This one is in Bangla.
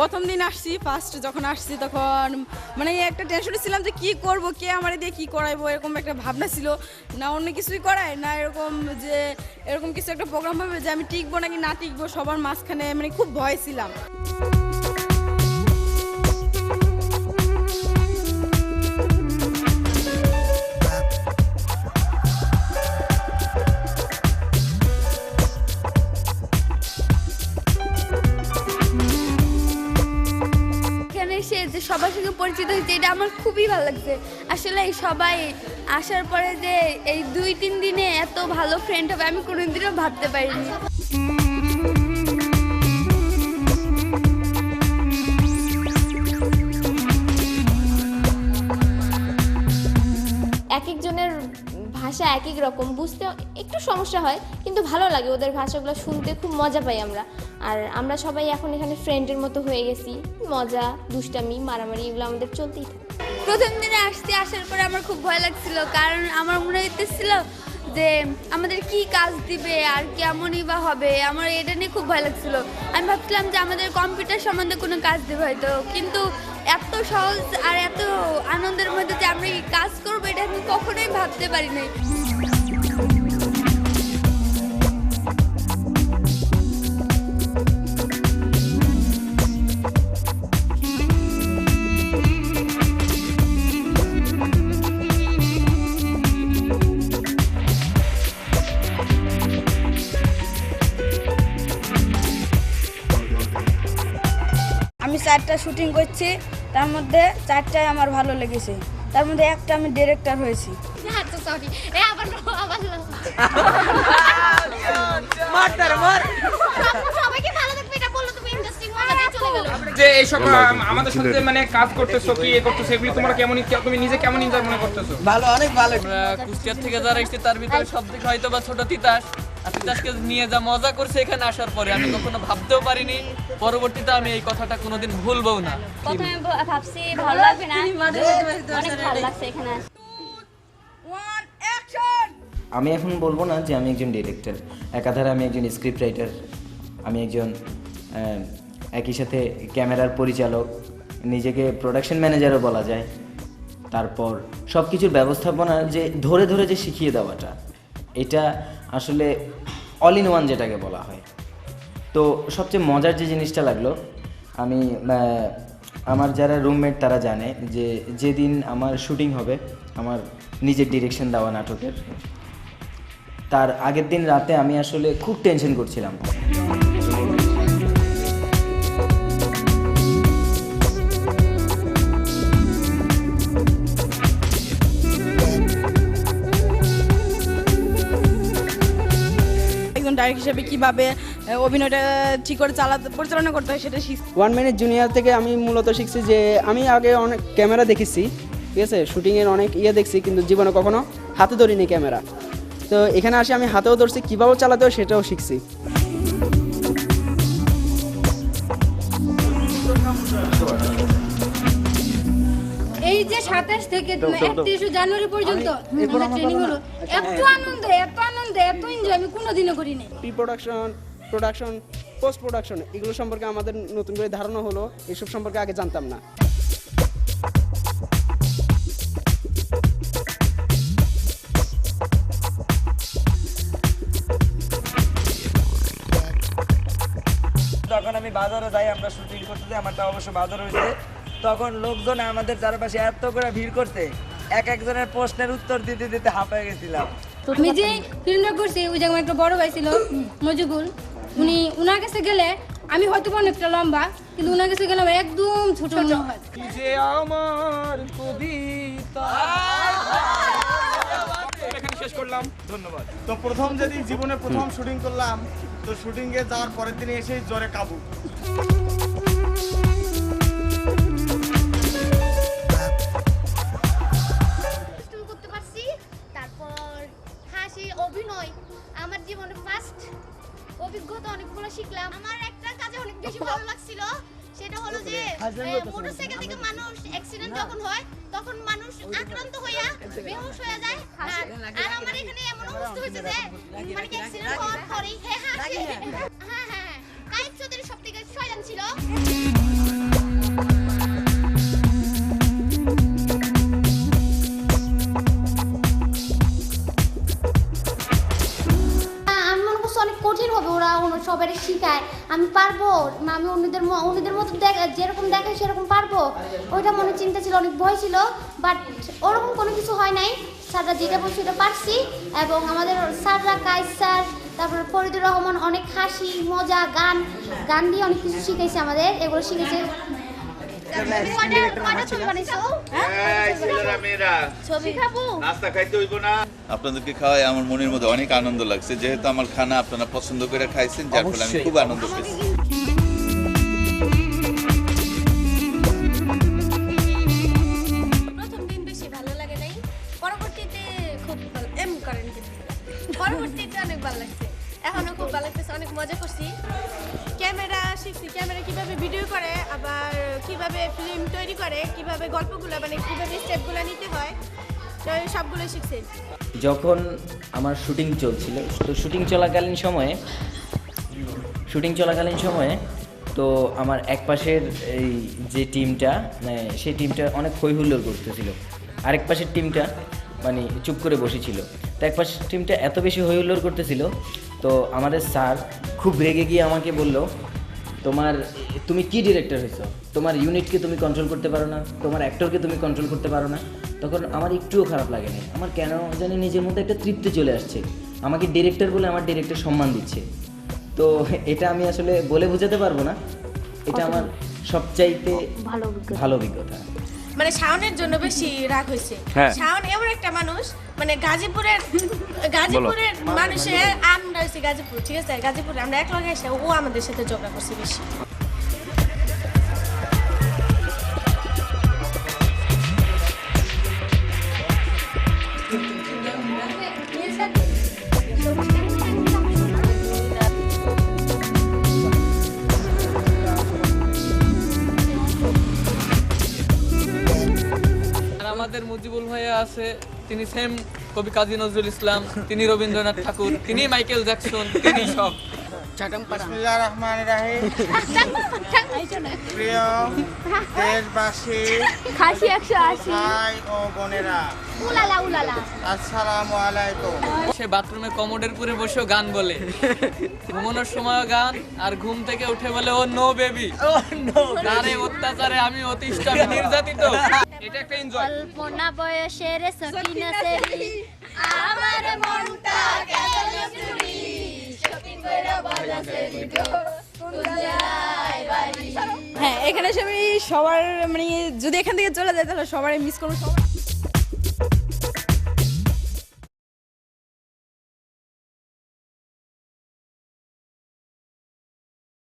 প্রথম দিন আসছি, ফার্স্ট যখন আসছি তখন মানে একটা টেনশনে ছিলাম যে কী করব, কে আমার দিয়ে কী করাইবো, এরকম একটা ভাবনা ছিল। না অন্য কিছুই করায় না, এরকম যে এরকম কিছু একটা প্রোগ্রাম হবে যে আমি টিকবো নাকি না টিকবো সবার মাঝখানে, মানে খুব ভয় ছিলাম। সে যে সবার সঙ্গে পরিচিত হয়েছে, এটা আমার খুবই ভালো লাগছে। আসলে এই সবাই আসার পরে যে এই 2-3 দিনে এত ভালো ফ্রেন্ড হবে আমি কোনোদিনও ভাবতে পারিনি। এক একজনের ভাষা এক এক রকম, বুঝতে একটু সমস্যা হয়, কিন্তু ভালো লাগে ওদের ভাষাগুলো শুনতে, খুব মজা পাই আমরা। আর আমরা সবাই এখন এখানে ফ্রেন্ডের মতো হয়ে গেছি, মজা দুষ্টামি মারামারি এগুলো আমাদের চলতেই থাকে। প্রথম দিনে আসার পরে আমার খুব ভয় লাগছিল, কারণ আমার মনে হইতেছিল যে আমাদের কি কাজ দিবে আর কেমনই বা হবে, আমার এটা নিয়ে খুব ভয় লাগছিল। আমি ভাবছিলাম যে আমাদের কম্পিউটার সম্বন্ধে কোনো কাজ দেবে হয়তো, কিন্তু এত সহজ আর এত আনন্দের মধ্যে যে আমরা এই কাজ করবো এটা আমি কখনোই ভাবতে পারি নাই। আমি 4টা শুটিং করছি, তার মধ্যে 4টাই আমার ভালো লেগেছে, তার মধ্যে একটা আমি ডিরেক্টর হয়েছি। যে এইসব আমাদের সাথে মানে কাজ করতেছো কি করতেছো এগুলি তোমরা কেমন, তুমি নিজে কেমন এনজয় মনে করতেছো? ভালো, অনেক ভালো। কুষ্টিয়া থেকে যারা এসেছে তার ভিতরে সব থেকে হয়তো বা ছোট তিতাস, আর তিতাসকে নিয়ে যা মজা করছে এখানে আসার পরে আমি কখনো ভাবতেও পারিনি পরবর্তীতে আমি এই কথাটা কোনোদিন ভুলবো না। প্রথমে ভাবছি ভালো লাগবে না, অনেক ভালো লাগছে এখানে। আমি এখন বলবো না যে আমি একজন ডিরেক্টর, একাধারে আমি একজন স্ক্রিপ্ট রাইটার, আমি একজন একই সাথে ক্যামেরার পরিচালক, নিজেকে প্রোডাকশন ম্যানেজারও বলা যায়। তারপর সব কিছুর ব্যবস্থাপনা যে ধরে ধরে যে শিখিয়ে দেওয়াটা, এটা আসলে অল ইন ওয়ান যেটাকে বলা হয়। তো সবচেয়ে মজার যে জিনিসটা লাগলো, আমি আমার যারা রুমমেট তারা জানে যে যেদিন আমার শুটিং হবে, আমার নিজের ডিরেকশন দেওয়া নাটকের, তার আগের দিন রাতে আমি আসলে খুব টেনশন করছিলাম। একজন ডাইরেক্টর হিসেবে কীভাবে অভিনয়টা ঠিক করে পরিচালনা করতে হয় সেটা শিখছি। 1 মিনিট জুনিয়র থেকে আমি মূলত শিখছি যে আমি আগে অনেক ক্যামেরা দেখেছি, ঠিক আছে, শুটিংয়ের অনেক দেখছি, কিন্তু জীবনে কখনো হাতে ধরিনি ক্যামেরা। তো এখানে আসি আমি হাতেও ধরছি, কীভাবে চালাতে হয় সেটাও শিখছি। এই যে 27 থেকে 31 জানুয়ারি পর্যন্ত ট্রেনিং হলো, এত আনন্দ এত এনজয় আমি কোনোদিনও করিনি। প্রি প্রোডাকশন পোস্ট প্রোডাকশন এগুলো সম্পর্কে আমাদের নতুন করে ধারণা হলো, এসব সম্পর্কে আগে জানতাম না। তখন আমি বাজারে যাই, আমরা শুটিং করতে যাই, আমারটা অবশ্য বাজার হয়েছে, তখন লোকজন আমাদের চারপাশে এত করে ভিড় করতে এক একজনের প্রশ্নের উত্তর দিতে দিতে হাঁপায়ে গেছিলাম। আমি যে ফিল্মটা করছি ওই জায়গায় একটা বড় ভাই ছিল মজিবুল, উনার কাছে গেলে আমি হয়তো অনেকটা লম্বা, কিন্তু উনার কাছে গেলাম একদম ছোট মনে হয়। যে আমার কবিতা এখানে শেষ করলাম, ধন্যবাদ। তো প্রথম যেদিন জীবনে প্রথম শুটিং করলাম, তো শুটিংয়ে যাওয়ার পরের দিনে এসেই জ্বরে কাবু। করতে পারছি, তারপর হাসি অভিনয় আমার জীবনে ফার্স্ট অভিজ্ঞতা, অনেকগুলো শিখলাম। আমার একটা কাজে অনেক বেশি ভালো লাগছিল, সেটা হলো যে মোটরসাইকেল থেকে মানুষ অ্যাক্সিডেন্ট যখন হয় তখন মানুষ আক্রান্ত হইয়া বেহুশ হয়ে যায়, আর আমার এখানে এমন অবস্থা হয়েছে যে মানে অ্যাক্সিডেন্ট হওয়ার পরেই হ্যাঁ কাইফ চৌধুরী সব থেকে শয়তান ছিল। আমাদের শিখায় আমি পারবো, আমি অন্যদের মতো যেরকম দেখায় সেরকম পারবো, ওইটা মনে চিন্তা ছিল, অনেক ভয় ছিল, বাট ওরকম কোনো কিছু হয় নাই। স্যাররা যেটা বলছে ওটা পারছি, এবং আমাদের স্যাররা কায়েস স্যার, তারপর ফরিদুর রহমান অনেক হাসি মজা গান দিয়ে অনেক কিছু শিখাইছে আমাদের, এগুলো শিখেছে। আপনাদেরকে খাওয়াই আমার মনের মধ্যে অনেক আনন্দ লাগছে, যেহেতু আমার খানা আপনারা পছন্দ করে খাইছেন, যার ফলে আমি খুব আনন্দ পেয়েছি। প্রথম দিন বেশি ভালো লাগে নাই, পরবর্তীতে খুব পরবর্তীতে অনেক ভালো লাগছে, এখনো খুব ভালো লাগতেছে, অনেক মজা করছি। ক্যামেরা শিখছি, ক্যামেরা কিভাবে ভিডিও করে, আবার কিভাবে ফিল্ম তৈরি করে, কিভাবে গল্পগুলো মানে কিভাবে স্টেপগুলো নিতে হয়, তো সবগুলো শিখছি। যখন আমার শুটিং চলছিল, তো শুটিং চলাকালীন সময়ে তো আমার এক পাশের এই যে টিমটা, মানে সেই টিমটা অনেক হই হুল্লোড় করতেছিল, আরেক পাশের টিমটা মানে চুপ করে বসেছিল। তো এক পাশের টিমটা এত বেশি হই হুল্লোড় করতেছিল, তো আমাদের স্যার খুব রেগে গিয়ে আমাকে বলল, তুমি কি ডিরেক্টর হয়েছো, তোমার ইউনিটকে তুমি কন্ট্রোল করতে পারো না, তোমার অ্যাক্টরকে তুমি কন্ট্রোল করতে পারো না। তখন আমার একটুও খারাপ লাগেনি, আমার কেন জানি নিজের মধ্যে একটা তৃপ্তি চলে আসছে, আমাকে ডিরেক্টর বলে আমার ডিরেক্টর সম্মান দিচ্ছে। তো এটা আমি আসলে বলে বোঝাতে পারবো না, এটা আমার সবচাইতে ভালো অভিজ্ঞতা। মানে শাওনের জন্য বেশি রাগ হয়েছে। শাওন এমন একটা মানুষ, মানে গাজীপুরের মানুষের, আমরা হচ্ছে গাজীপুর, ঠিক আছে, গাজীপুরে আমরা এক লগে এসে ও আমাদের সাথে ঝগড়া করছে বেশি। আমাদের মুজিবুল ভাইয়া আছে, তিনি সেম কবি কাজী নজরুল ইসলাম, তিনি রবীন্দ্রনাথ ঠাকুর, তিনি মাইকেল জ্যাকসন, তিনি সব। বিসমিল্লাহির রহমানির রহিম। প্রিয় দেশবাসী, ভাই ও বোনেরা, আসসালামু আলাইকুম। সে বাথরুমে কমোডের পুরে বসেও গান বলে, ঘুমানোর সময় গান, আর ঘুম থেকে উঠে বলে ও নো বেবি, নারে অত্যাচারে আমি অতিষ্ঠ, আমি নির্যাতিত। এটা একটা এনজয়। কল্পনা বয়সের সকিনা সেরি আমার মনটা কেন চুরি শপিং কইরা বাজাছে ভিডিও কুঞ্জায় বাড়ি। হ্যাঁ, এখানে এসে আমি সবার মানে যদি এখান থেকে চলে যায় তাহলে সবারই মিস করবো।